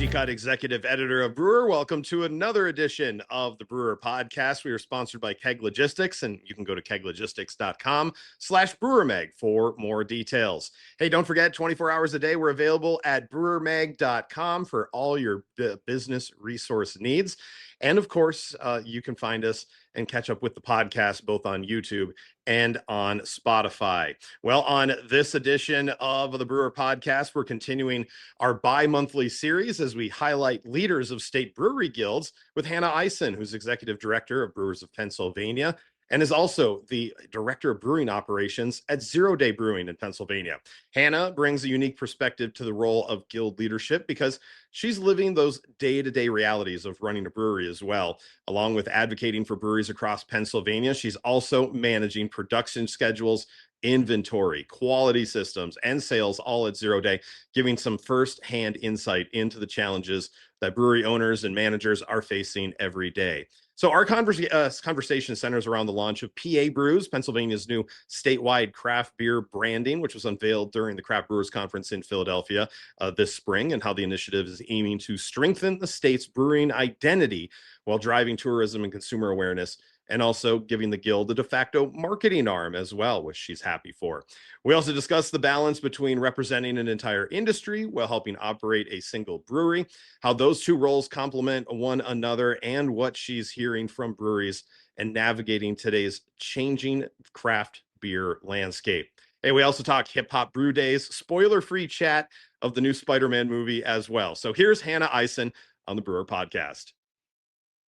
Seacott, executive editor of Brewer. Welcome to another edition of the Brewer podcast. We are sponsored by Keg Logistics, and you can go to keglogistics.com/brewermag for more details. Hey, don't forget, 24 hours a day, we're available at brewermag.com for all your business resource needs. And of course, you can find us and catch up with the podcast both on YouTube and on Spotify. Well, on this edition of the Brewer podcast, we're continuing our bi-monthly series as we highlight leaders of state brewery guilds with Hannah Ison, who's executive director of Brewers of Pennsylvania and is also the director of brewing operations at ZeroDay Brewing in Pennsylvania. Hannah brings a unique perspective to the role of guild leadership because she's living those day-to-day realities of running a brewery as well. Along with advocating for breweries across Pennsylvania, she's also managing production schedules, inventory, quality systems, and sales all at ZeroDay, giving some first-hand insight into the challenges that brewery owners and managers are facing every day. So our conversation centers around the launch of PA Brews, Pennsylvania's new statewide craft beer branding, which was unveiled during the Craft Brewers Conference in Philadelphia this spring, and how the initiative is aiming to strengthen the state's brewing identity while driving tourism and consumer awareness, and also giving the guild a de facto marketing arm as well, which she's happy for. We also discussed the balance between representing an entire industry while helping operate a single brewery, how those two roles complement one another, and what she's hearing from breweries and navigating today's changing craft beer landscape. Hey, we also talked hip hop brew days, spoiler-free chat of the new Spider-Man movie as well. So here's Hannah Ison on the Brewer Podcast.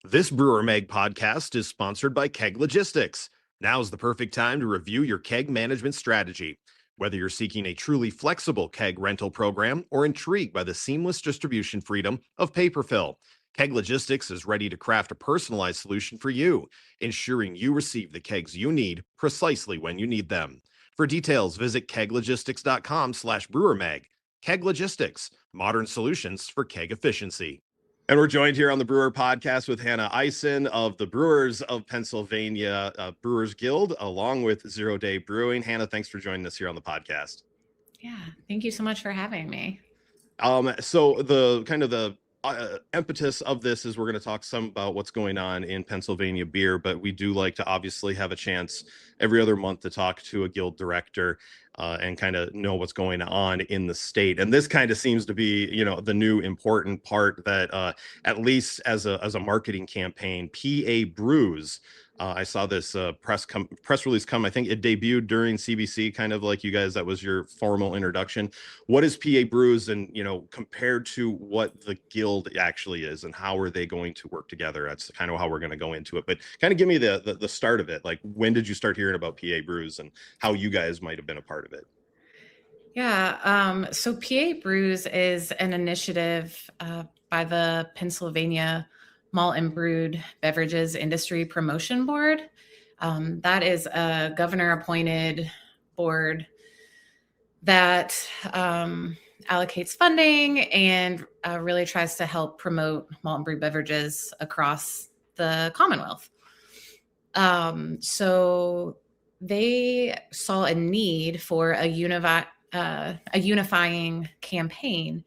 This Brewer Mag podcast is sponsored by Keg Logistics. Now's the perfect time to review your keg management strategy. Whether you're seeking a truly flexible keg rental program or intrigued by the seamless distribution freedom of paper fill, Keg Logistics is ready to craft a personalized solution for you, ensuring you receive the kegs you need precisely when you need them. For details, visit keglogistics.com/brewermag. Keg Logistics, modern solutions for keg efficiency. And we're joined here on the Brewer Podcast with Hannah Ison of the Brewers of Pennsylvania Brewers Guild, along with ZeroDay Brewing. Hannah, thanks for joining us here on the podcast. Yeah, thank you so much for having me. So the impetus of this is we're going to talk some about what's going on in Pennsylvania beer, but we do like to obviously have a chance every other month to talk to a guild director and kind of know what's going on in the state. And this kind of seems to be, the new important part that at least as a marketing campaign, PA Brews. I saw this press release come. I think it debuted during CBC, kind of like you guys. That was your formal introduction. What is PA Brews, and compared to what the guild actually is, and how are they going to work together? That's kind of how we're going to go into it. But kind of give me the start of it. Like, when did you start hearing about PA Brews and how you guys might have been a part of it? Yeah. So PA Brews is an initiative by the Pennsylvania Malt and Brewed Beverages Industry Promotion Board. That is a governor-appointed board that allocates funding and really tries to help promote malt and brewed beverages across the Commonwealth. So they saw a need for a unifying campaign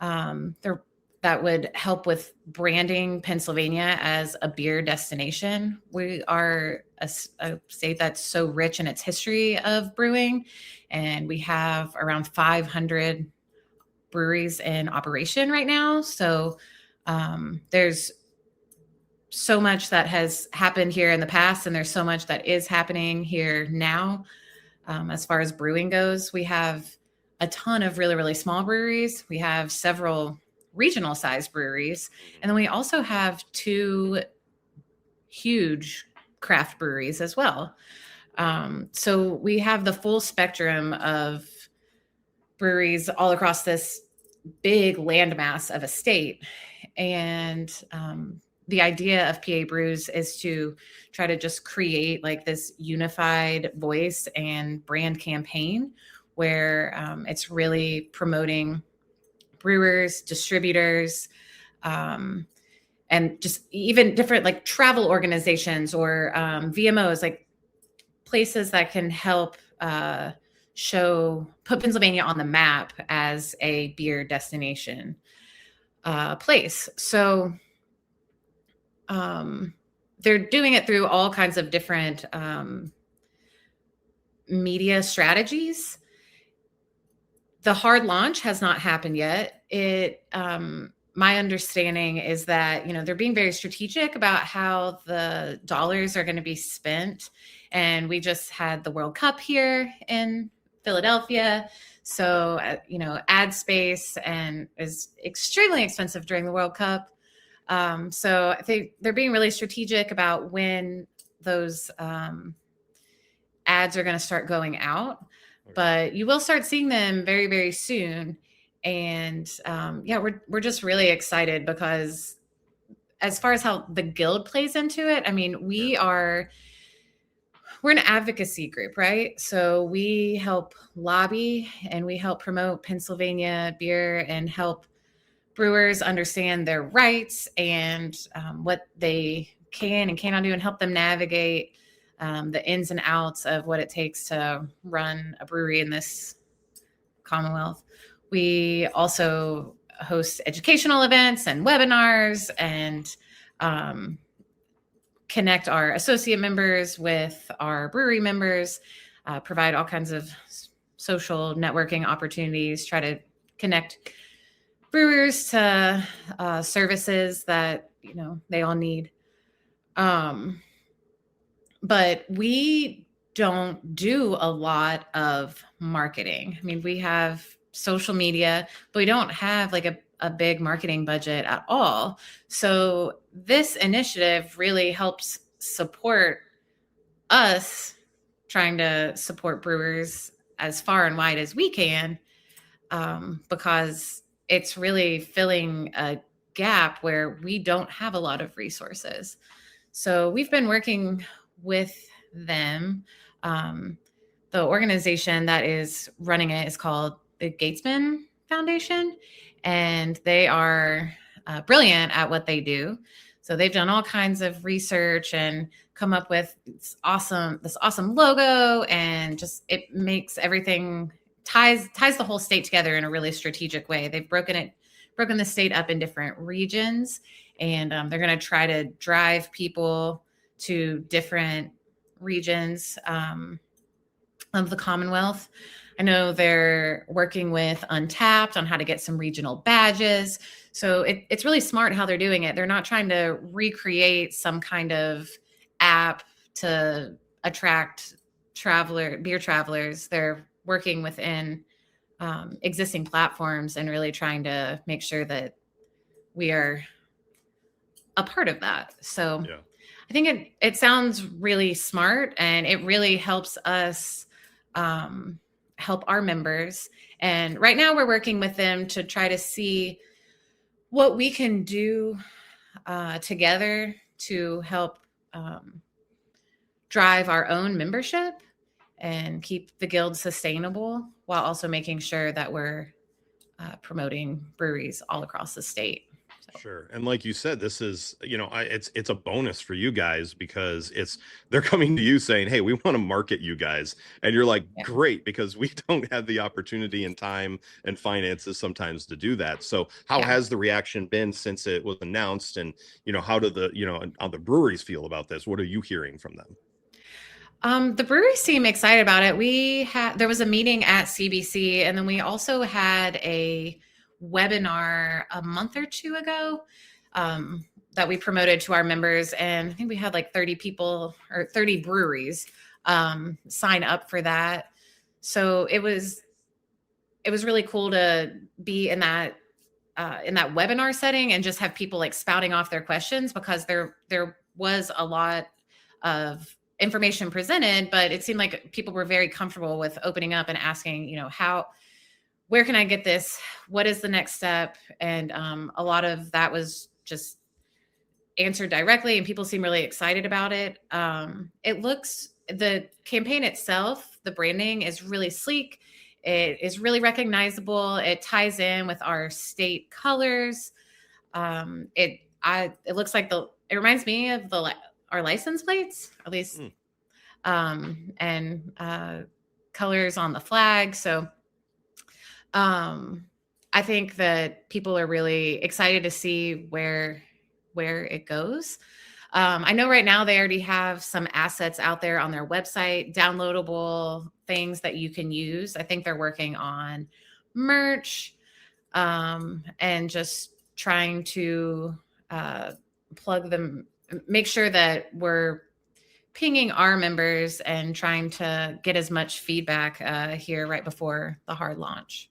that would help with branding Pennsylvania as a beer destination. We are a state that's so rich in its history of brewing, and we have around 500 breweries in operation right now. So there's so much that has happened here in the past, and there's so much that is happening here now. As far as brewing goes, we have a ton of really, really small breweries. We have several regional sized breweries. And then we also have 2 huge craft breweries as well. So we have the full spectrum of breweries all across this big landmass of a state. And the idea of PA Brews is to try to just create like this unified voice and brand campaign where it's really promoting brewers, distributors, and just even different like travel organizations or VMOs, like places that can help put Pennsylvania on the map as a beer destination. place. So they're doing it through all kinds of different media strategies. The hard launch has not happened yet. My understanding is that, they're being very strategic about how the dollars are going to be spent. And we just had the World Cup here in Philadelphia. So, ad space and is extremely expensive during the World Cup. So I think they're being really strategic about when those ads are going to start going out. But you will start seeing them very, very soon. And we're just really excited because as far as how the guild plays into it, I mean, we're an advocacy group, right? So we help lobby and we help promote Pennsylvania beer and help brewers understand their rights and what they can and cannot do, and help them navigate the ins and outs of what it takes to run a brewery in this Commonwealth. We also host educational events and webinars and connect our associate members with our brewery members, provide all kinds of social networking opportunities, try to connect brewers to services that, they all need. But we don't do a lot of marketing. I mean, we have social media, but we don't have like a big marketing budget at all. So this initiative really helps support us trying to support brewers as far and wide as we can, because it's really filling a gap where we don't have a lot of resources. So we've been working with them. The organization that is running it is called the Gatesman Foundation, and they are brilliant at what they do. So they've done all kinds of research and come up with this awesome logo, and just it makes everything ties the whole state together in a really strategic way. They've broken the state up in different regions, and they're going to try to drive people to different regions of the Commonwealth. I know they're working with Untapped on how to get some regional badges. So it's really smart how they're doing it. They're not trying to recreate some kind of app to attract beer travelers. They're working within existing platforms and really trying to make sure that we are a part of that. So yeah. I think it sounds really smart, and it really helps us help our members. And right now we're working with them to try to see what we can do together to help drive our own membership and keep the guild sustainable, while also making sure that we're promoting breweries all across the state. Sure. And like you said, this is, it's a bonus for you guys, because they're coming to you saying, hey, we want to market you guys. And you're like, yeah. Great, because we don't have the opportunity and time and finances sometimes to do that. So how has the reaction been since it was announced? And, how do how the breweries feel about this? What are you hearing from them? The breweries seem excited about it. There was a meeting at CBC, and then we also had a webinar a month or two ago that we promoted to our members, and I think we had like 30 people or 30 breweries sign up for that. So it was really cool to be in that webinar setting and just have people like spouting off their questions, because there was a lot of information presented, but it seemed like people were very comfortable with opening up and asking, where can I get this? What is the next step? And a lot of that was just answered directly, and people seem really excited about it. The campaign itself, the branding is really sleek. It is really recognizable. It ties in with our state colors. It looks like it reminds me of our license plates, at least, and colors on the flag. So I think that people are really excited to see where it goes. I know right now they already have some assets out there on their website, downloadable things that you can use. I think they're working on merch, and just trying to plug them, make sure that we're pinging our members and trying to get as much feedback here right before the hard launch.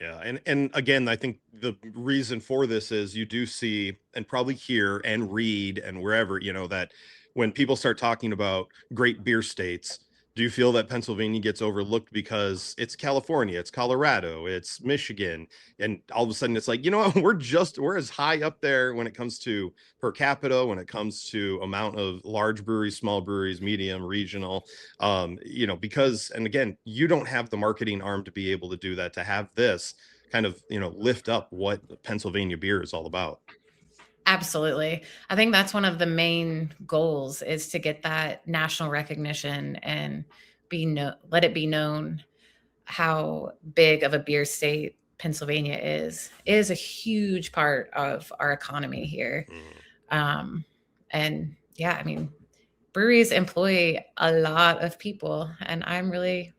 Yeah, and again, I think the reason for this is you do see and probably hear and read and wherever, that when people start talking about great beer states, do you feel that Pennsylvania gets overlooked because it's California, it's Colorado, it's Michigan, and all of a sudden it's like, what, we're as high up there when it comes to per capita, when it comes to amount of large breweries, small breweries, medium, regional, because, and again, you don't have the marketing arm to be able to do that, to have this kind of, lift up what Pennsylvania beer is all about. Absolutely. I think that's one of the main goals, is to get that national recognition and let it be known how big of a beer state Pennsylvania is. It is a huge part of our economy here. And yeah, I mean, breweries employ a lot of people, and I'm really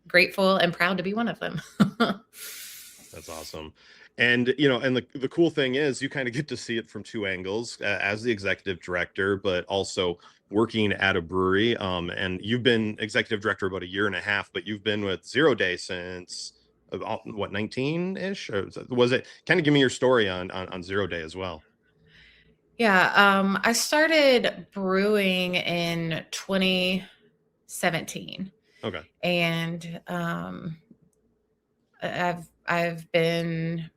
grateful and proud to be one of them. That's awesome. And, and the cool thing is you kind of get to see it from two angles, as the executive director, but also working at a brewery. And you've been executive director about 1.5 years, but you've been with ZeroDay since what, 19-ish? Or was it? Kind of give me your story on ZeroDay as well. Yeah. I started brewing in 2017. Okay. And I've been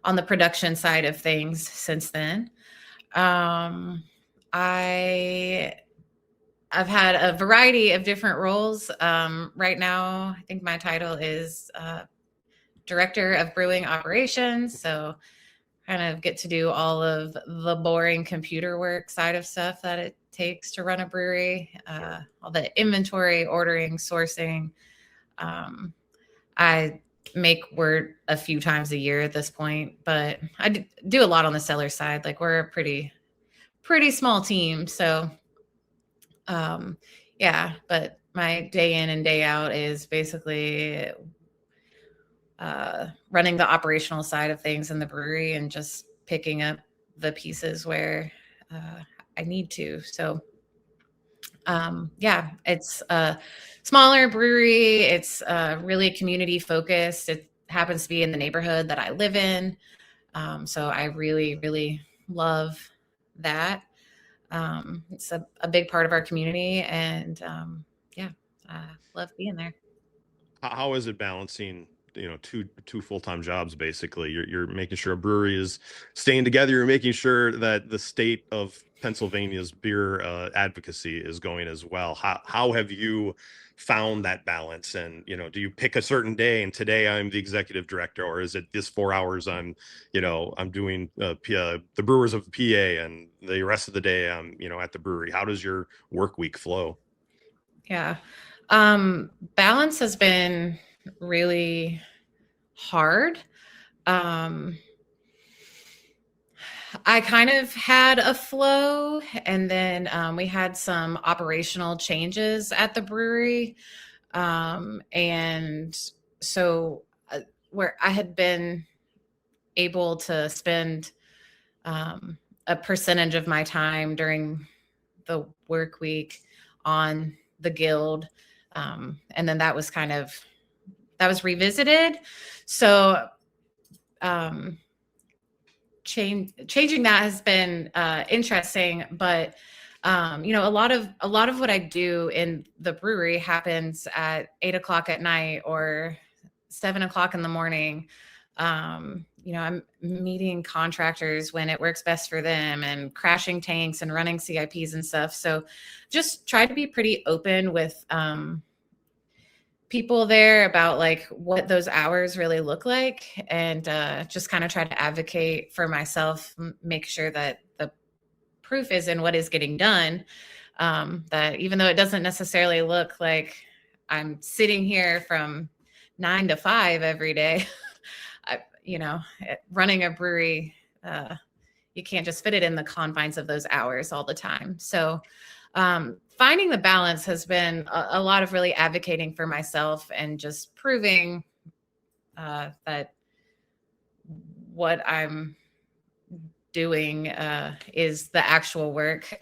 on the production side of things since then. I've had a variety of different roles. Right now, I think my title is Director of Brewing Operations. So kind of get to do all of the boring computer work side of stuff that it takes to run a brewery, all the inventory, ordering, sourcing. I make word a few times a year at this point, but I do a lot on the seller side. Like, we're a pretty small team. So, yeah, but my day in and day out is basically running the operational side of things in the brewery and just picking up the pieces where I need to. So, yeah, it's a smaller brewery. It's really community focused. It happens to be in the neighborhood that I live in. So I really, really love that. It's a big part of our community, and yeah, I love being there. How is it balancing, two full-time jobs? Basically, you're making sure a brewery is staying together, you're making sure that the state of Pennsylvania's beer advocacy is going as well. How have you found that balance? And do you pick a certain day, and today I'm the executive director, or is it this 4 hours I'm doing the Brewers of PA, and the rest of the day I'm at the brewery? How does your work week flow? Yeah. Balance has been really hard. I kind of had a flow, and then we had some operational changes at the brewery. And so where I had been able to spend a percentage of my time during the work week on the guild. And then that was revisited. So changing that has been interesting, but a lot of what I do in the brewery happens at 8:00 at night or 7:00 in the morning. I'm meeting contractors when it works best for them, and crashing tanks and running CIPs and stuff. So just try to be pretty open with people there about like what those hours really look like, and just kind of try to advocate for myself, make sure that the proof is in what is getting done. That even though it doesn't necessarily look like I'm sitting here from 9 to 5 every day, running a brewery, you can't just fit it in the confines of those hours all the time. So finding the balance has been a lot of really advocating for myself and just proving that what I'm doing is the actual work.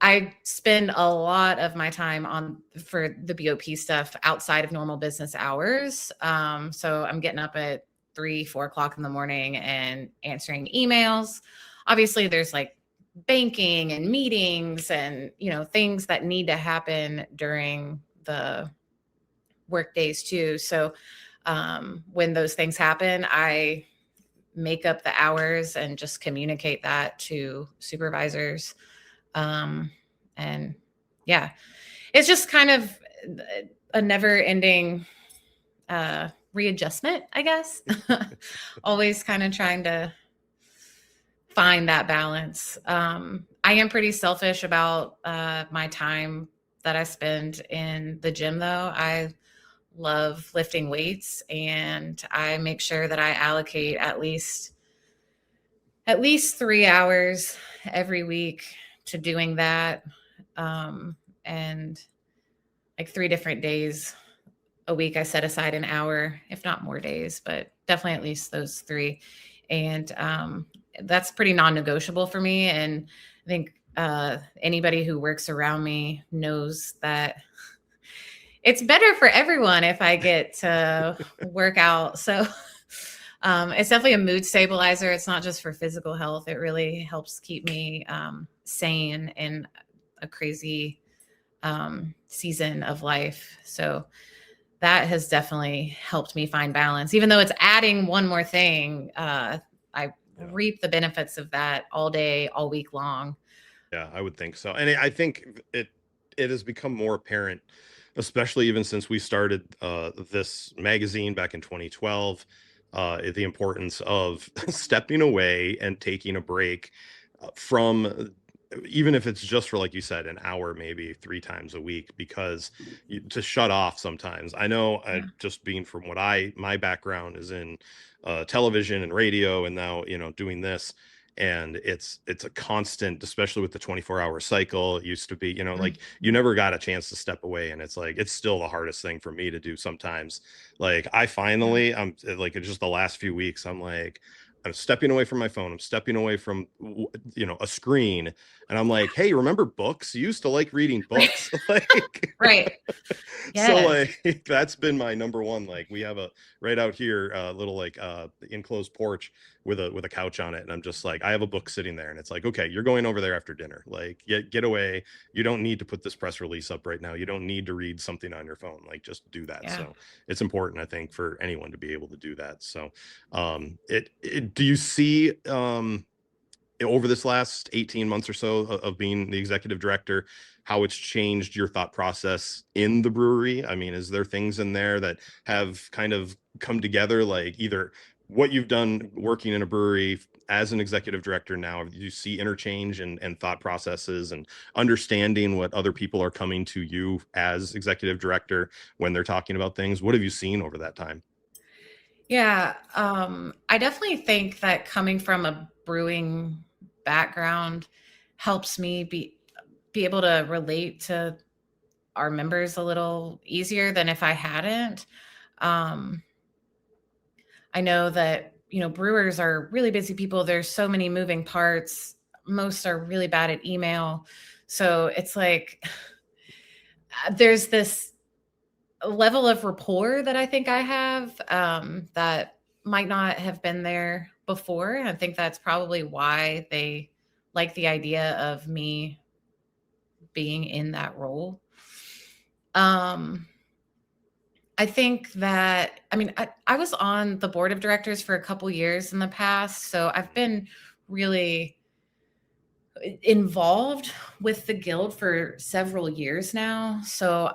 I spend a lot of my time for the BOP stuff outside of normal business hours. So I'm getting up at 3-4 o'clock in the morning and answering emails. Obviously there's like banking and meetings and, things that need to happen during the work days too. So when those things happen, I make up the hours and just communicate that to supervisors. And yeah, it's just kind of a never ending readjustment, I guess. Always kind of trying to find that balance. I am pretty selfish about my time that I spend in the gym though. I love lifting weights and I make sure that I allocate at least 3 hours every week to doing that. And like 3 different days a week, I set aside an hour, if not more days, but definitely at least those 3. And that's pretty non-negotiable for me. And I think anybody who works around me knows that it's better for everyone if I get to work out. So it's definitely a mood stabilizer. It's not just for physical health. It really helps keep me sane in a crazy season of life. So that has definitely helped me find balance. Even though it's adding one more thing, I reap the benefits of that all day, all week long. Yeah, I would think so. And I think it has become more apparent, especially even since we started this magazine back in 2012, the importance of stepping away and taking a break from, even if it's just for, like you said, an hour, maybe 3 times a week, because to shut off sometimes. I know just being from what my background is in television and radio, and now, doing this. And it's a constant, especially with the 24-hour cycle. It used to be, like you never got a chance to step away. And it's like, it's still the hardest thing for me to do sometimes. Like I'm like, it's just the last few weeks, I'm like, I'm stepping away from my phone. I'm stepping away from, a screen. And I'm like, hey, remember books? You used to like reading books. Like, right. Yes. So like, that's been my number one. Like we have right out here, little like enclosed porch with a couch on it. And I'm just like, I have a book sitting there and it's like, okay, you're going over there after dinner. Like get away. You don't need to put this press release up right now. You don't need to read something on your phone. Like just do that. Yeah. So it's important, I think, for anyone to be able to do that. So do you see over this last 18 months or so of being the executive director, how it's changed your thought process in the brewery? I mean, is there things in there that have kind of come together, like either what you've done working in a brewery as an executive director now, do you see interchange and thought processes and understanding what other people are coming to you as executive director when they're talking about things? What have you seen over that time? Yeah, I definitely think that coming from a brewing background helps me be able to relate to our members a little easier than if I hadn't. I know that, brewers are really busy people. There's so many moving parts. Most are really bad at email. So it's like, there's this level of rapport that I think I have that might not have been there before. And I think that's probably why they like the idea of me being in that role. I think that, I was on the board of directors for a couple years in the past, so I've been really involved with the guild for several years now. So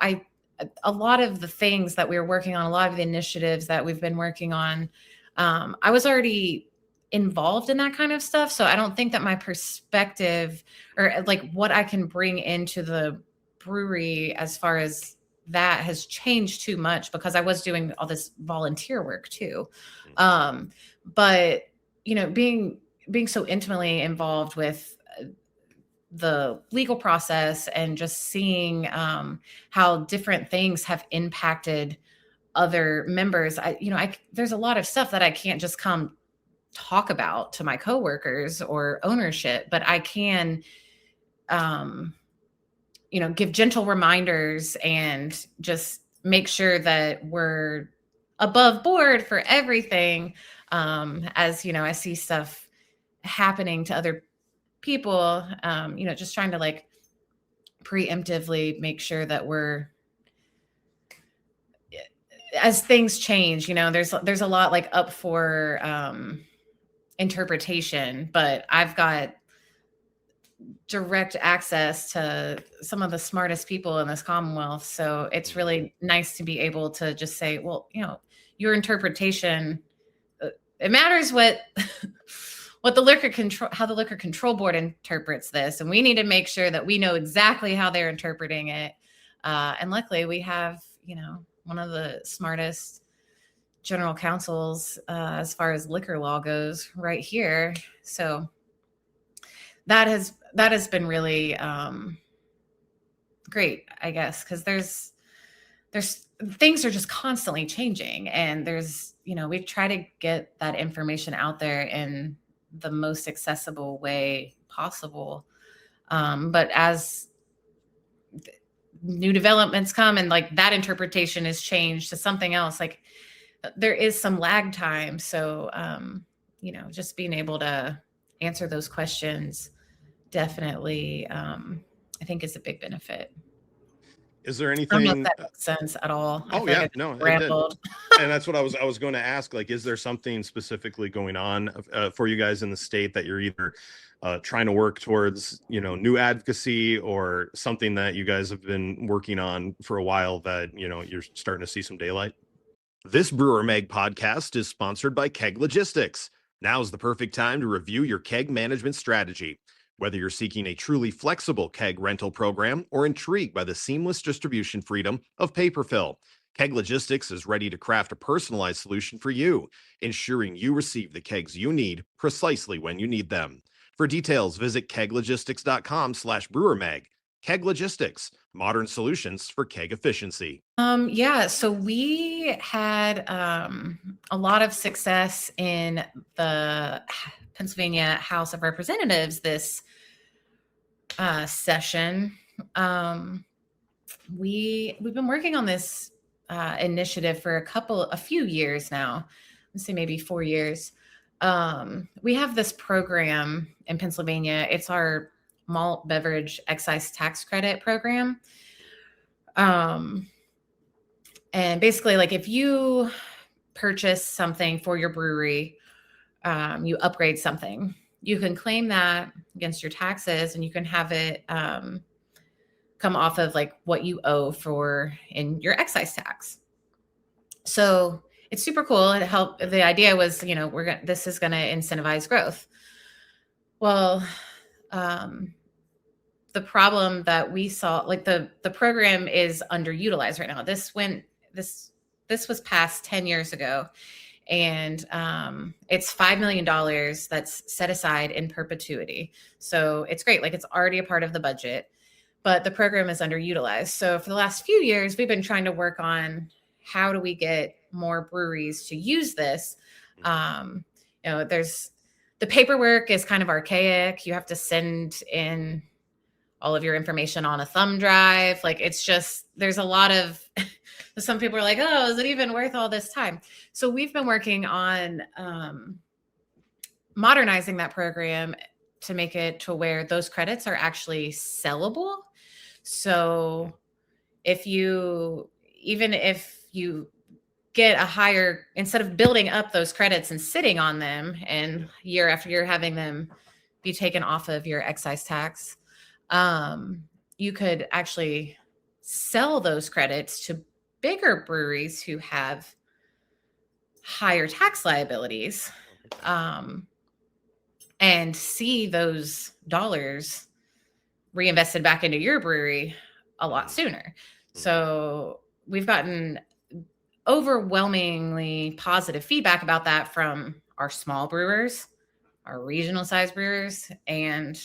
a lot of the things that we were working on, a lot of the initiatives that we've been working on, I was already involved in that kind of stuff. So I don't think that my perspective or like what I can bring into the brewery as far as that has changed too much because I was doing all this volunteer work too. But being so intimately involved with the legal process and just seeing how different things have impacted other members, there's a lot of stuff that I can't just come talk about to my coworkers or ownership, but I can, give gentle reminders and just make sure that we're above board for everything. As I see stuff happening to other people, just trying to like preemptively make sure that we're, as things change, there's a lot like up for interpretation, but I've got direct access to some of the smartest people in this Commonwealth. So it's really nice to be able to just say, well, your interpretation, it matters what how the Liquor Control Board interprets this. And we need to make sure that we know exactly how they're interpreting it. And luckily we have, one of the smartest general counsels as far as liquor law goes right here. So that has been really great, I guess, because there's things are just constantly changing, and we try to get that information out there in the most accessible way possible. But as new developments come and like that interpretation is changed to something else, like there is some lag time. So, just being able to answer those questions definitely, I think is a big benefit. Is there anything? I don't know if that makes sense at all. Oh yeah, no, it did. And that's what I was going to ask. Like, is there something specifically going on for you guys in the state that you're either trying to work towards, new advocacy, or something that you guys have been working on for a while that you're starting to see some daylight? This Brewer Mag podcast is sponsored by Keg Logistics. Now's the perfect time to review your keg management strategy. Whether you're seeking a truly flexible keg rental program or intrigued by the seamless distribution freedom of paper fill, Keg Logistics is ready to craft a personalized solution for you, ensuring you receive the kegs you need precisely when you need them. For details, visit keglogistics.com/brewermag. Keg Logistics, modern solutions for keg efficiency. So we had a lot of success in the Pennsylvania House of Representatives this session. We've been working on this initiative for a few years now. Let's say maybe 4 years. We have this program in Pennsylvania. It's our malt beverage excise tax credit program. And basically, like if you purchase something for your brewery, you upgrade something, you can claim that against your taxes, and you can have it come off of like what you owe in your excise tax. So it's super cool. It helped. The idea was, this is going to incentivize growth. Well, the problem that we saw, like the program is underutilized right now. This was passed 10 years ago, and it's $5 million that's set aside in perpetuity. So it's great. Like it's already a part of the budget, but the program is underutilized. So for the last few years, we've been trying to work on how do we get more breweries to use this. There's the paperwork is kind of archaic. You have to send in all of your information on a thumb drive. Like it's just, there's a lot of, some people are like, oh, is it even worth all this time? So we've been working on modernizing that program to make it to where those credits are actually sellable. So even if you get a higher, instead of building up those credits and sitting on them and year after year having them be taken off of your excise tax, you could actually sell those credits to bigger breweries who have higher tax liabilities, and see those dollars reinvested back into your brewery a lot sooner. So we've gotten overwhelmingly positive feedback about that from our small brewers, our regional size brewers, and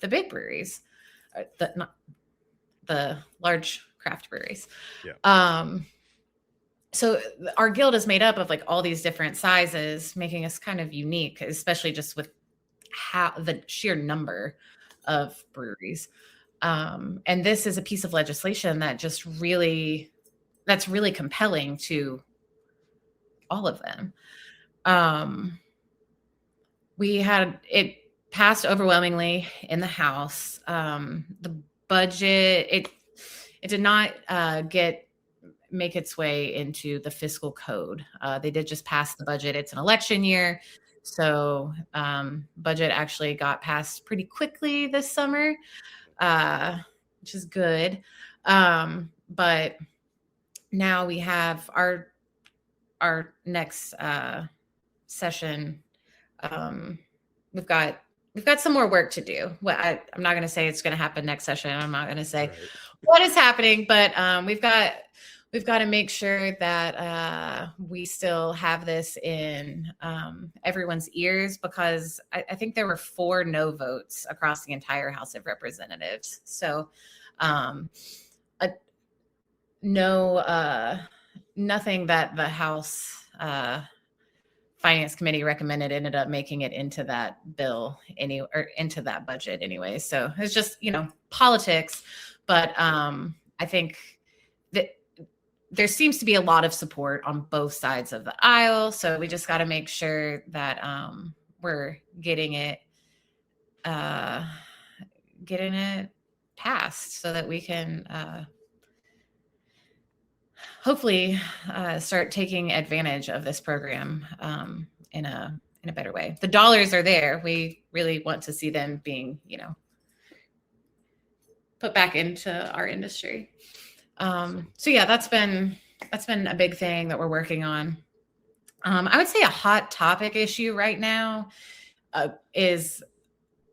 the big breweries, not the large craft breweries. Yeah. So our guild is made up of like all these different sizes, making us kind of unique, especially just with how the sheer number of breweries. And this is a piece of legislation that just that's really compelling to all of them. We had it passed overwhelmingly in the House. The budget, it did not make its way into the fiscal code. They did just pass the budget. It's an election year. So budget actually got passed pretty quickly this summer, which is good. But now we have our next session. We've got some more work to do. Well, I'm not going to say it's going to happen next session. I'm not going to say what is happening, but we've got to make sure that we still have this in everyone's ears, because I think there were 4 no votes across the entire House of Representatives. So nothing that the House Finance Committee recommended ended up making it into that bill or into that budget anyway. So it's just, politics. But I think that there seems to be a lot of support on both sides of the aisle. So we just got to make sure that we're getting it passed so that we can hopefully start taking advantage of this program in a better way. The dollars are there. We really want to see them being, put back into our industry. So yeah, that's been a big thing that we're working on. I would say a hot topic issue right now is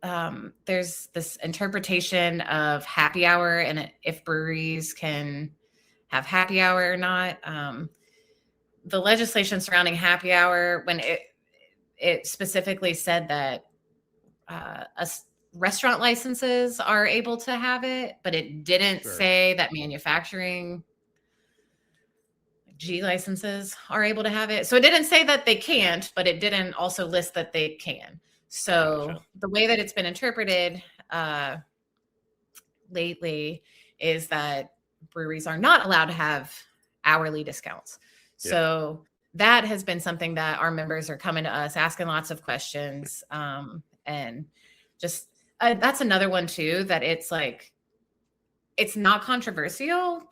there's this interpretation of happy hour and if breweries can have happy hour or not. The legislation surrounding happy hour, when it specifically said that restaurant licenses are able to have it, but it didn't say that manufacturing G licenses are able to have it. So it didn't say that they can't, but it didn't also list that they can. So the way that it's been interpreted lately is that breweries are not allowed to have hourly discounts. So that has been something that our members are coming to us asking lots of questions. And just that's another one too, that it's like, it's not controversial.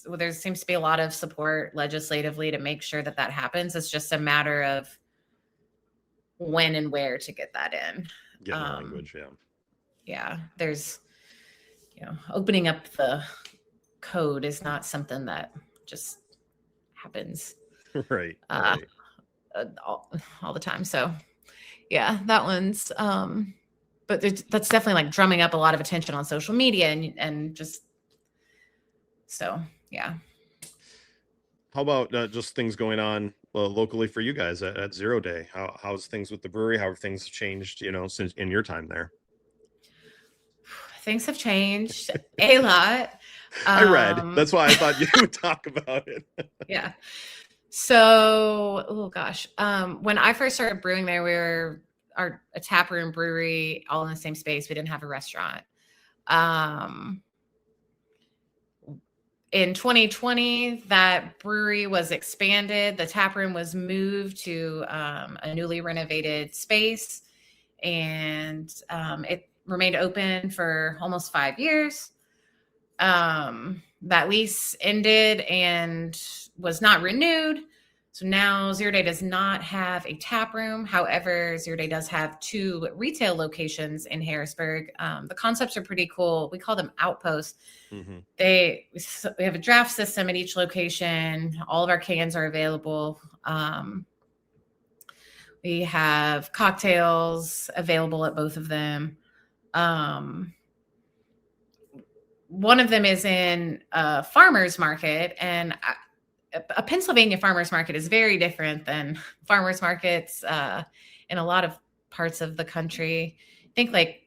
There seems to be a lot of support legislatively to make sure that happens. It's just a matter of when and where to get that in. Getting the language, yeah. There's, opening up the code is not something that just happens right. all the time. So yeah, that one's but that's definitely like drumming up a lot of attention on social media and just so yeah. How about just things going on locally for you guys at ZeroDay? How's things with the brewery? How have things changed, since in your time there? Things have changed a lot. I read. That's why I thought you would talk about it. Yeah. So, oh gosh. When I first started brewing there, we were a tap room brewery all in the same space. We didn't have a restaurant. In 2020, that brewery was expanded. The tap room was moved to a newly renovated space, and it remained open for almost 5 years. That lease ended and was not renewed. So now ZeroDay does not have a tap room. However, ZeroDay does have 2 retail locations in Harrisburg. The concepts are pretty cool. We call them outposts. Mm-hmm. We have a draft system at each location. All of our cans are available. We have cocktails available at both of them. one of them is in a farmer's market, and a Pennsylvania farmer's market is very different than farmer's markets in a lot of parts of the country. Think like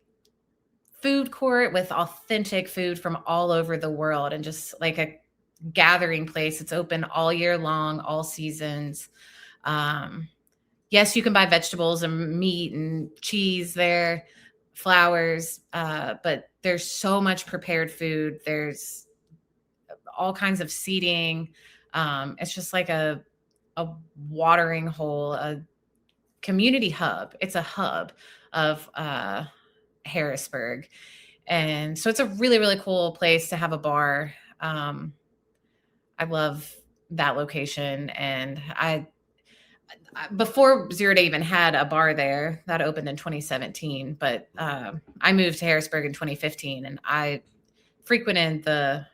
food court with authentic food from all over the world, and just like a gathering place. It's open all year long, all seasons. Yes, you can buy vegetables and meat and cheese there, flowers, but there's so much prepared food. There's all kinds of seating. It's just like a watering hole, a community hub. It's a hub of Harrisburg. And so it's a really, really cool place to have a bar. I love that location. And before ZeroDay even had a bar there, that opened in 2017, but I moved to Harrisburg in 2015, and I frequented the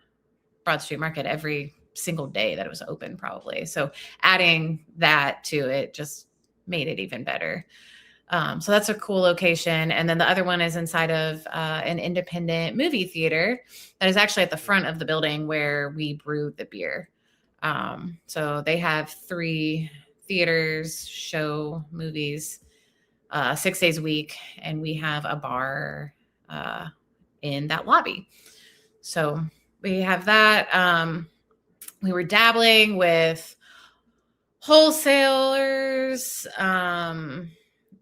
Broad Street Market every single day that it was open, probably. So adding that to it just made it even better. So that's a cool location. And then the other one is inside of an independent movie theater that is actually at the front of the building where we brew the beer. So they have 3 theaters, show movies 6 days a week, and we have a bar in that lobby. So we have that. We were dabbling with wholesalers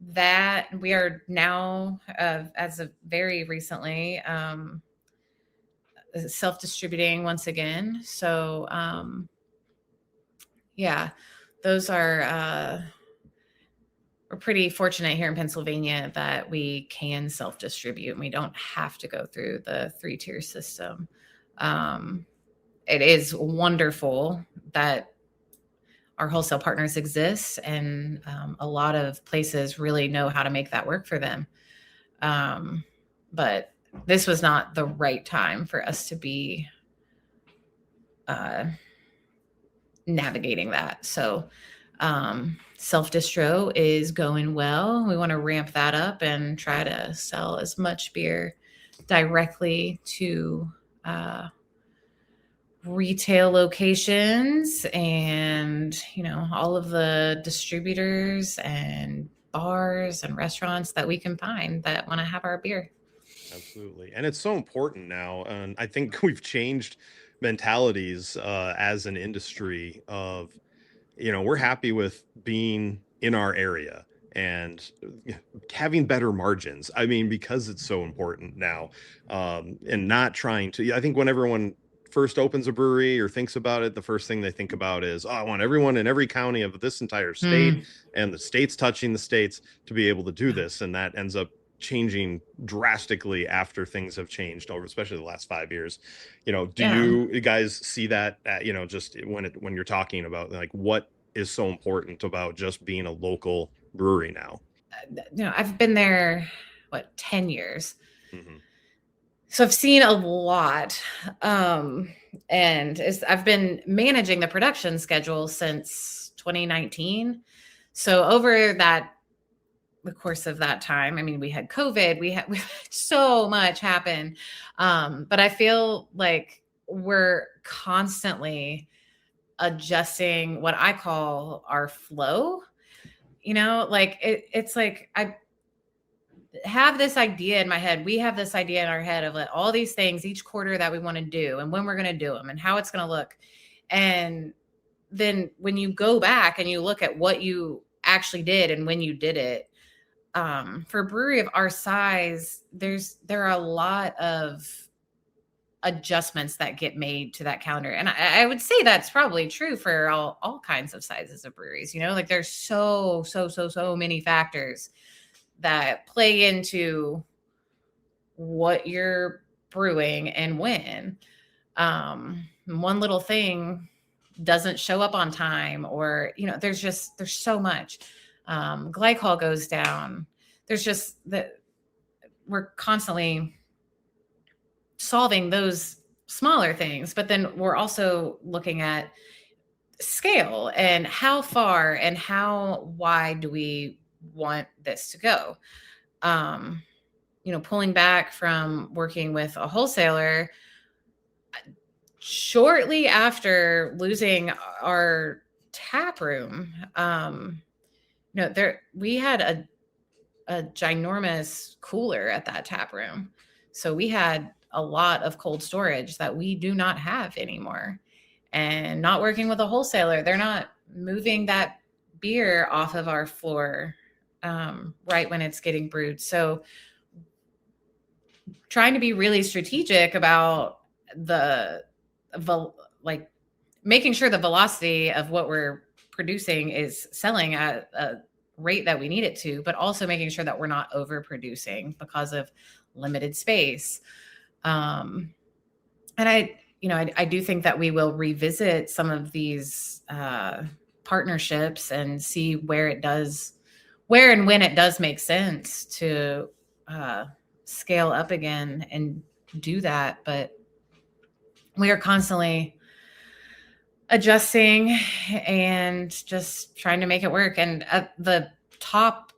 that we are now, as of very recently, self-distributing once again. So yeah, those are, we're pretty fortunate here in Pennsylvania that we can self-distribute and we don't have to go through the 3-tier system. It is wonderful that our wholesale partners exist, and a lot of places really know how to make that work for them. But this was not the right time for us to be navigating that. So self-distro is going well. We want to ramp that up and try to sell as much beer directly to retail locations and, all of the distributors and bars and restaurants that we can find that want to have our beer. Absolutely. And it's so important now. And I think we've changed mentalities as an industry of, we're happy with being in our area and having better margins. I mean, because it's so important now, and not trying to, I think when everyone first opens a brewery or thinks about it, the first thing they think about is, I want everyone in every county of this entire state and the states touching the states to be able to do this. And that ends up changing drastically after things have changed over, especially the last 5 years. Do you guys see that, just when you're talking about like what is so important about just being a local brewery now? I've been there, 10 years. Mm-hmm. So I've seen a lot. And I've been managing the production schedule since 2019. So over the course of that time, I mean, we had COVID, we had so much happen. But I feel like we're constantly adjusting what I call our flow. It's like I have this idea in my head. We have this idea in our head of like all these things each quarter that we want to do and when we're going to do them and how it's going to look. And then when you go back and you look at what you actually did and when you did it, for a brewery of our size, there are a lot of adjustments that get made to that calendar. And I would say that's probably true for all kinds of sizes of breweries. Like there's so many factors that play into what you're brewing and when. One little thing doesn't show up on time, or there's so much. Glycol goes down. There's just that we're constantly solving those smaller things, but then we're also looking at scale and how far and how wide do we want this to go. Pulling back from working with a wholesaler, shortly after losing our tap room, we had a ginormous cooler at that tap room. So we had a lot of cold storage that we do not have anymore. And not working with a wholesaler, they're not moving that beer off of our floor right when it's getting brewed. So trying to be really strategic about making sure the velocity of what we're producing is selling at a rate that we need it to, but also making sure that we're not overproducing because of limited space. And I do think that we will revisit some of these partnerships and see where and when it does make sense to scale up again and do that. But we are constantly adjusting and just trying to make it work. And at the top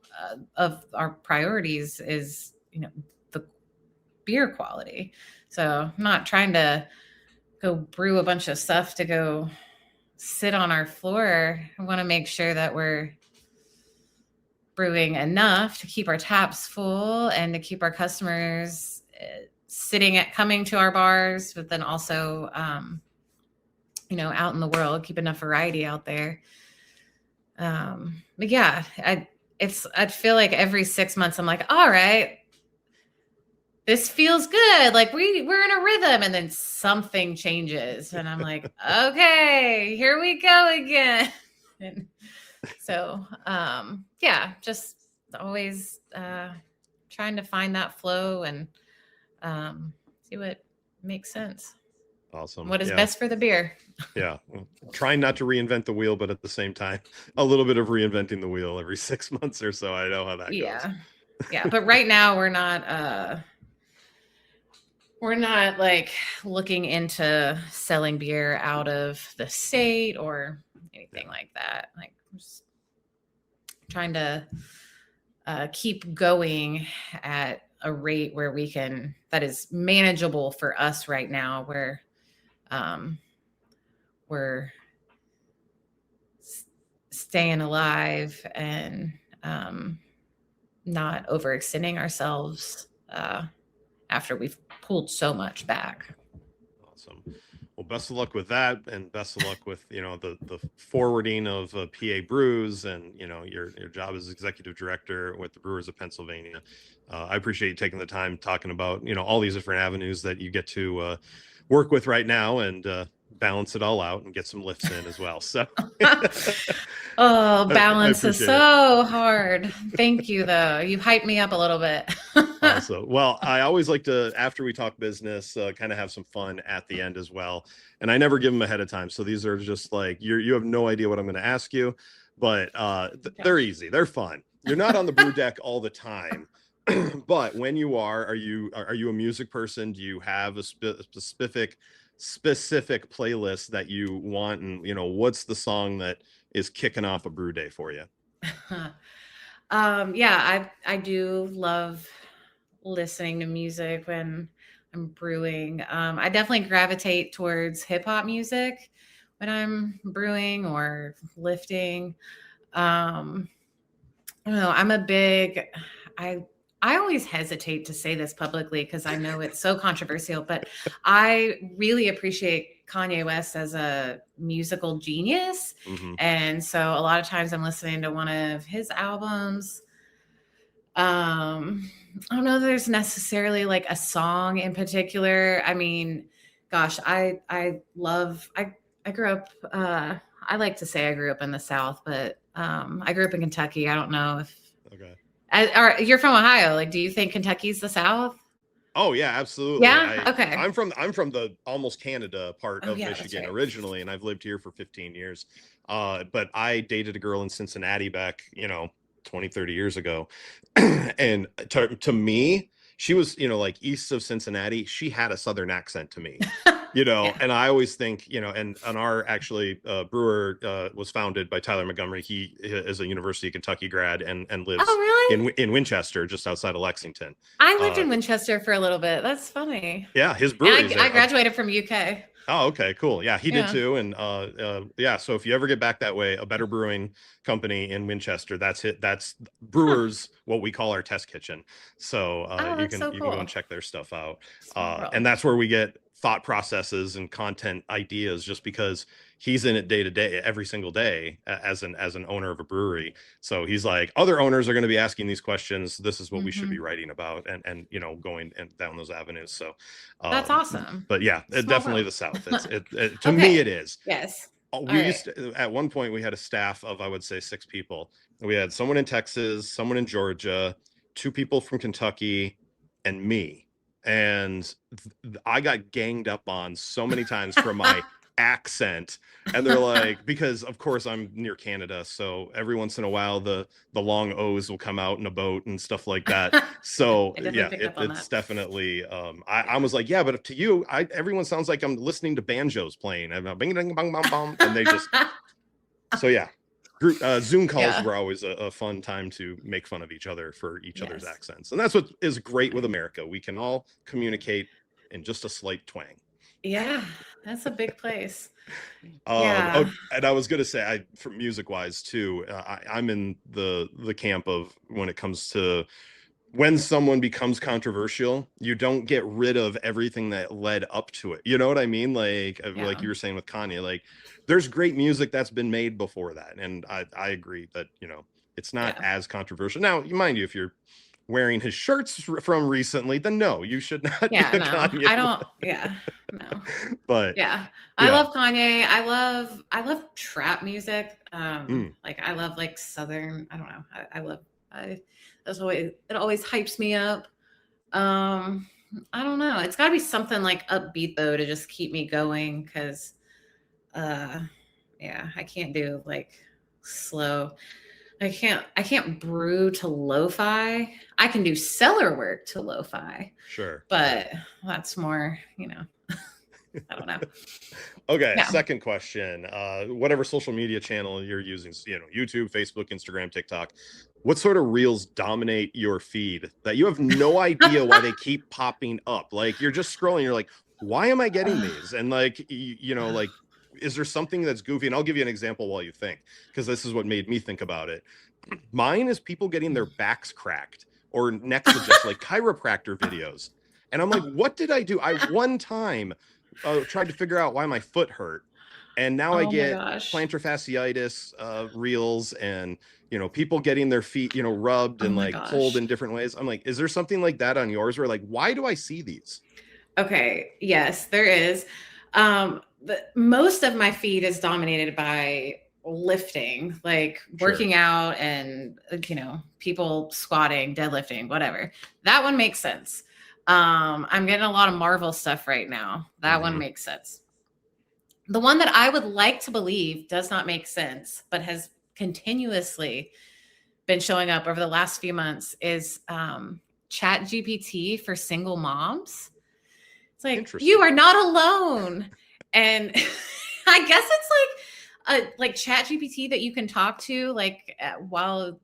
of our priorities is, the beer quality. So I'm not trying to go brew a bunch of stuff to go sit on our floor. I want to make sure that we're brewing enough to keep our taps full and to keep our customers coming to our bars, but then also, out in the world, keep enough variety out there. But yeah, I feel like every 6 months I'm like, all right, this feels good. Like we're in a rhythm, and then something changes and I'm like, okay, here we go again. And so, just always trying to find that flow and see what makes sense. Awesome. What is best for the beer? Yeah. Trying not to reinvent the wheel, but at the same time, a little bit of reinventing the wheel every 6 months or so. I know how that goes. Yeah. But right now we're not like looking into selling beer out of the state or anything like that. Like just trying to keep going at a rate where that is manageable for us right now, where we're staying alive and not overextending ourselves after we've pulled so much back. Awesome. Well, best of luck with that, and best of luck with the forwarding of PA Brews and your job as executive director with the Brewers of Pennsylvania. I appreciate you taking the time talking about all these different avenues that you get to work with right now, and balance it all out and get some lifts in as well. So balance is so hard. Thank you though. You hyped me up a little bit. Also, well, I always like to, after we talk business, kind of have some fun at the end as well. And I never give them ahead of time. So these are just like, you have no idea what I'm going to ask you, but they're easy. They're fun. You're not on the brew deck all the time. But when you are you a music person? Do you have a specific playlist that you want? And what's the song that is kicking off a brew day for you? I do love listening to music when I'm brewing. I definitely gravitate towards hip hop music when I'm brewing or lifting. I don't know. I always hesitate to say this publicly because I know it's so controversial, but I really appreciate Kanye West as a musical genius. Mm-hmm. And so a lot of times I'm listening to one of his albums. I don't know if there's necessarily like a song in particular. I mean, gosh, I grew up, I like to say I grew up in the South, but I grew up in Kentucky. I don't know if you're from Ohio. Like, do you think Kentucky's the South? Oh yeah, absolutely. Yeah. Okay. I'm from the almost Canada part of Michigan originally, and I've lived here for 15 years. But I dated a girl in Cincinnati back, 20, 30 years ago. And to me, she was, like east of Cincinnati. She had a Southern accent to me. And I always think, and our actually brewer was founded by Tyler Montgomery. He is a University of Kentucky grad and lives in Winchester, just outside of Lexington. I lived in Winchester for a little bit. That's funny. Yeah, his brewery. I graduated from UK. Oh, okay, cool. Yeah, he did Yeah. too. And yeah, so if you ever get back that way, a Better Brewing Company in Winchester, that's it. That's Huh. Brewers, what we call our test kitchen. So Oh, you that's can so go and cool. check their stuff out. Small And world. that's where we get thought processes and content ideas, just because he's in it day to day, every single day, as an owner of a brewery. So he's like, other owners are going to be asking these questions. This is what we should be Hmm. writing about, and going and down those avenues. So That's awesome. but yeah, Small definitely world. the South. It to me Okay. it is. Yes. All We right. used to, at one point we had a staff of, I would say, 6 people. We had someone in Texas, someone in Georgia, 2 people from Kentucky, and me. And I got ganged up on so many times for my accent. And they're like, because of course I'm near Canada, so every once in a while the long O's will come out in a boat and stuff like that. So I definitely yeah, picked up on that. it's definitely I Yeah. was like, yeah, but to you, everyone sounds like I'm listening to banjos playing. I'm bing bang bang bang bang, and they just, so yeah. Zoom calls Yeah. were always a fun time to make fun of each other for each other's Yes. accents. And that's what is great with America. We can all communicate in just a slight twang. Yeah. That's a big place. Oh, Yeah. and I was gonna say, for music wise too, I'm in the camp of, when it comes to, when someone becomes controversial, you don't get rid of everything that led up to it. You know what I mean? Like Yeah. you were saying with Kanye, like there's great music that's been made before that. And I agree that, it's not Yeah. as controversial. Now, mind you, if you're wearing his shirts from recently, then no, you should not be Yeah. a No, Kanye. I don't. Yeah. No. But Yeah. I yeah. love Kanye. I love trap music. Mm, Like I love like Southern, I don't know. I that's always, it always hypes me up. Um, I don't know. It's gotta be something like upbeat though to just keep me going because uh yeah, I can't do like slow. I can't brew to lo-fi. I can do cellar work to lo-fi, sure. but that's more, I don't know. Okay, Yeah. second question. Whatever social media channel you're using, YouTube, Facebook, Instagram, TikTok, what sort of reels dominate your feed that you have no idea why they keep popping up? Like you're just scrolling, you're like, why am I getting these? And like, like, is there something that's goofy? And I'll give you an example while you think, because this is what made me think about it. Mine is people getting their backs cracked or necks adjusted, like chiropractor videos. And I'm like, what did I do? I one time tried to figure out why my foot hurt, and now I Oh my get gosh. plantar fasciitis reels, and people getting their feet rubbed Oh and my like pulled gosh. in different ways. I'm like, is there something like that on yours where like, why do I see these? Okay. Yes, there is. Most of my feed is dominated by lifting, like Sure. working out and, people squatting, deadlifting, whatever. That one makes sense. I'm getting a lot of Marvel stuff right now. That one Hmm. makes sense. The one that I would like to believe does not make sense, but has continuously been showing up over the last few months is Chat GPT for single moms. It's like, you Interesting. are not alone. And I guess it's like Chat GPT that you can talk to like while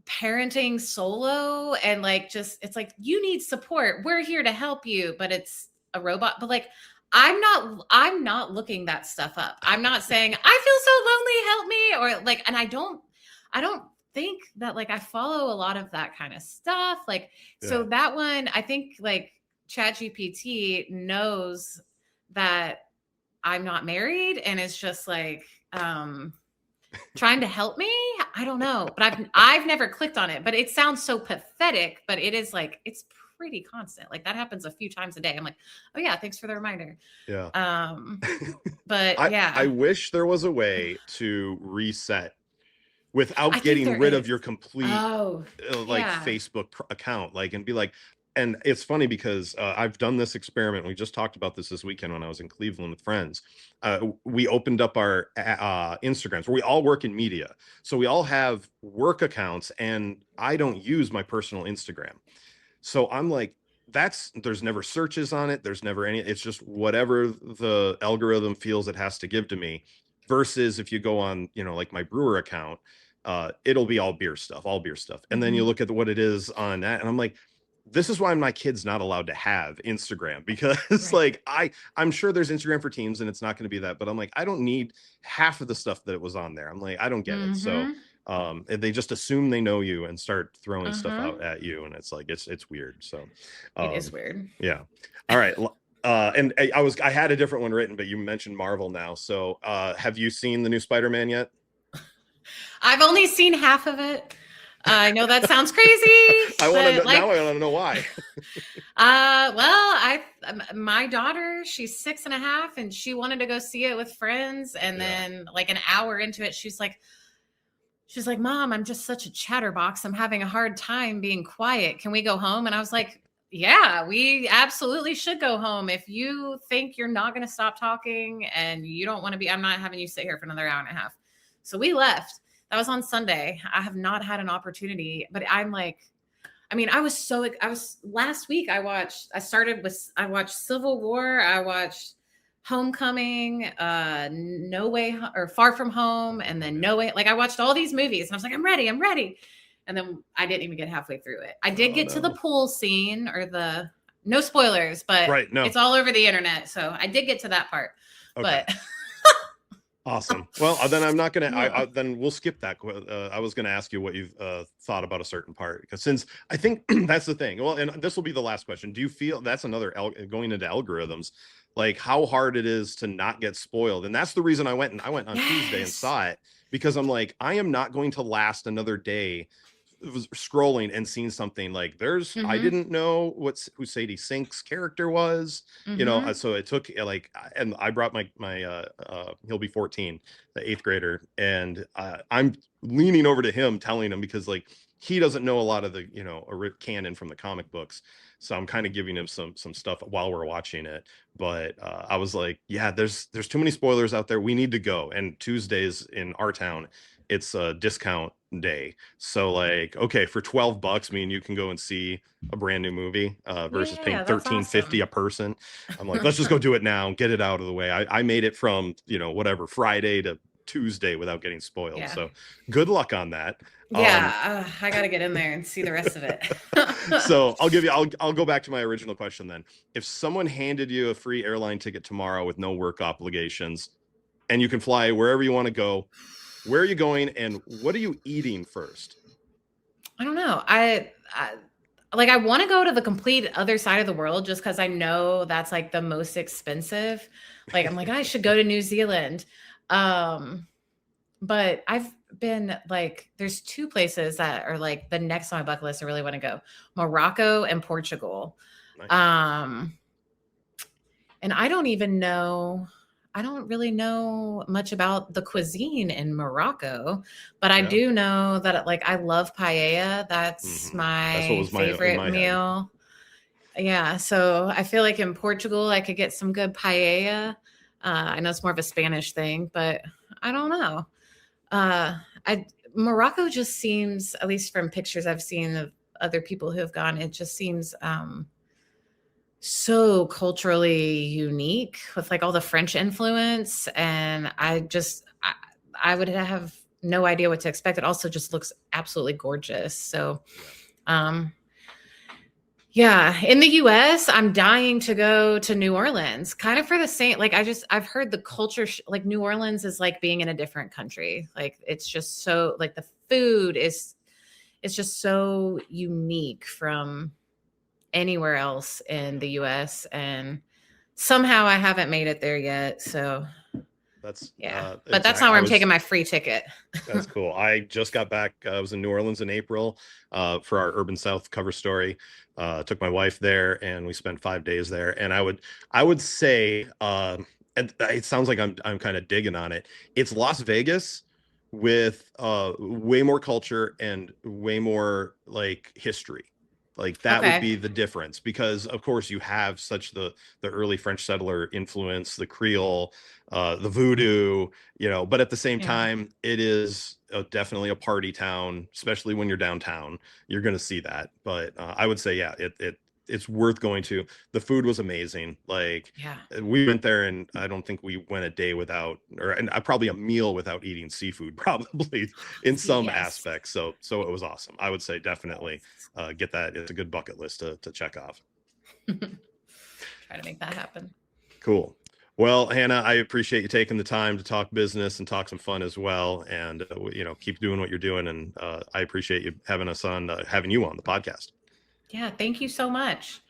parenting solo, and like just it's like, you need support, we're here to help you, but it's a robot. But like, I'm not looking that stuff up. I'm not saying I feel so lonely, help me, or like, and I don't think that like I follow a lot of that kind of stuff. Like, so Yeah. that one, I think like Chat GPT knows that I'm not married and it's just like trying to help me. I don't know, but I've never clicked on it, but it sounds so pathetic, but it is like, it's pretty constant. Like that happens a few times a day. I'm like, oh yeah, thanks for the reminder. Yeah. Um, but I yeah, wish there was a way to reset I without think getting there rid of is. your complete Oh, like yeah. Facebook account, like, and be like, and it's funny because I've done this experiment. We just talked about this weekend when I was in Cleveland with friends. We opened up our Instagrams. We all work in media, so we all have work accounts, and I don't use my personal Instagram. So I'm like, there's never searches on it. There's never any, it's just whatever the algorithm feels it has to give to me. Versus if you go on, like my brewer account, it'll be all beer stuff. And then you Mhm. look at what it is on that, and I'm like, this is why my kid's not allowed to have Instagram, because Right. like I'm sure there's Instagram for teens and it's not going to be that, but I'm like, I don't need half of the stuff that was on there. I'm like, I don't get it. So Mm-hmm. they just assume they know you and start throwing stuff Uh-huh. out at you, and it's like it's weird. So It is um weird. yeah. All right. And I had a different one written, but you mentioned Marvel now. So have you seen the new Spider-Man yet? I've only seen half of it. I know that sounds crazy, I want to know but now. like, I want to know why. well, my daughter, she's 6.5, and she wanted to go see it with friends, and Yeah. then like an hour into it, she's like, Mom, I'm just such a chatterbox. I'm having a hard time being quiet. Can we go home? And I was like, yeah, we absolutely should go home. If you think you're not going to stop talking and you don't want to be, I'm not having you sit here for another hour and a half. So we left. That was on Sunday. I have not had an opportunity, but I'm like, I mean, I was last week. I watched Civil War. I watched Homecoming, No Way or Far From Home, and then No Way. Like I watched all these movies, and I was like, I'm ready, I'm ready. And then I didn't even get halfway through it. I did Oh get to the no. pool scene or the no spoilers, but Right. No. it's all over the internet, so I did get to that part. Okay. But Awesome. Well, then I'm not gonna. yeah. Then we'll skip that. I was gonna ask you what you've thought about a certain part, because since I think that's the thing. Well, and this will be the last question. Do you feel that's another going into algorithms, like how hard it is to not get spoiled? And that's the reason I went on Tuesday and Yes. saw it, because I'm like, I am not going to last another day was scrolling and seeing something like I Mm-hmm. didn't know who Sadie Sink's character was, Mm-hmm. so it took like, and I brought my he'll be 14, the eighth grader, and I'm leaning over to him telling him, because like he doesn't know a lot of the canon from the comic books, so I'm kind of giving him some stuff while we're watching it. But I was like, yeah, there's too many spoilers out there, we need to go. And Tuesdays in our town, it's a discount day, so like, okay, for $12 me and you can go and see a brand new movie versus paying Yeah, that's 13.50 awesome. a person. I'm like, let's just go do it now and get it out of the way. I made it from whatever Friday to Tuesday without getting spoiled, Yeah. so good luck on that. um Yeah, I got to get in there and see the rest of it. so I'll go back to my original question then. If someone handed you a free airline ticket tomorrow with no work obligations, and you can fly wherever you want to go, where are you going and what are you eating first? I don't know. I want to go to the complete other side of the world just because I know that's like the most expensive. Like I'm like I should go to New Zealand, um, but I've been like there's two places that are like the next on my bucket list. I really want to go: Morocco and Portugal. Nice. Um, and I don't really know much about the cuisine in Morocco, but I Yeah. do know that like I love paella. That's That's what my was my in favorite my head. meal. Yeah, so I feel like in Portugal I could get some good paella. I know it's more of a Spanish thing, but I don't know. Uh, I Morocco just seems, at least from pictures I've seen of other people who have gone, it just seems so culturally unique with like all the French influence. And I would have no idea what to expect. It also just looks absolutely gorgeous. So, Yeah. um, yeah, in the US, I'm dying to go to New Orleans, kind of for the same. Like, I've heard the culture, like, New Orleans is like being in a different country. Like, it's just so, like, the food is, it's just so unique from anywhere else in the US. And somehow I haven't made it there yet. So That's yeah, but that's exact. not where I'm taking my free ticket. That's cool. I just got back. I was in New Orleans in April for our Urban South cover story. Took my wife there, and we spent 5 days there. And I would say, and it sounds like I'm kind of digging on it. It's Las Vegas with way more culture and way more like history. Like that would Okay. be the difference, because of course you have such the early French settler influence, the Creole, the voodoo, but at the same Yeah. time, it is definitely a party town, especially when you're downtown. You're going to see that. But I would say, yeah, it's worth going to. The food was amazing. Like Yeah. we went there and I don't think we went a day without, or and probably a meal without eating seafood, probably in some Yes. aspects. So it was awesome. I would say definitely get that. It's a good bucket list to check off. Try to make that happen. Cool. Well, Hannah, I appreciate you taking the time to talk business and talk some fun as well. And, keep doing what you're doing. And I appreciate you having you on the podcast. Yeah. Thank you so much.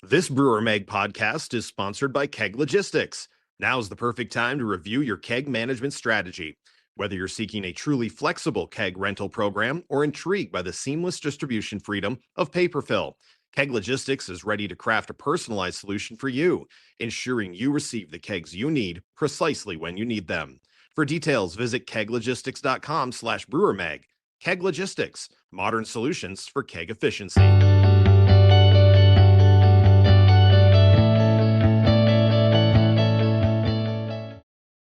This Brewer Mag podcast is sponsored by Keg Logistics. Now's the perfect time to review your keg management strategy. Whether you're seeking a truly flexible keg rental program or intrigued by the seamless distribution freedom of paper fill, Keg Logistics is ready to craft a personalized solution for you, ensuring you receive the kegs you need precisely when you need them. For details, visit keglogistics.com/brewermag. Keg Logistics, modern solutions for keg efficiency.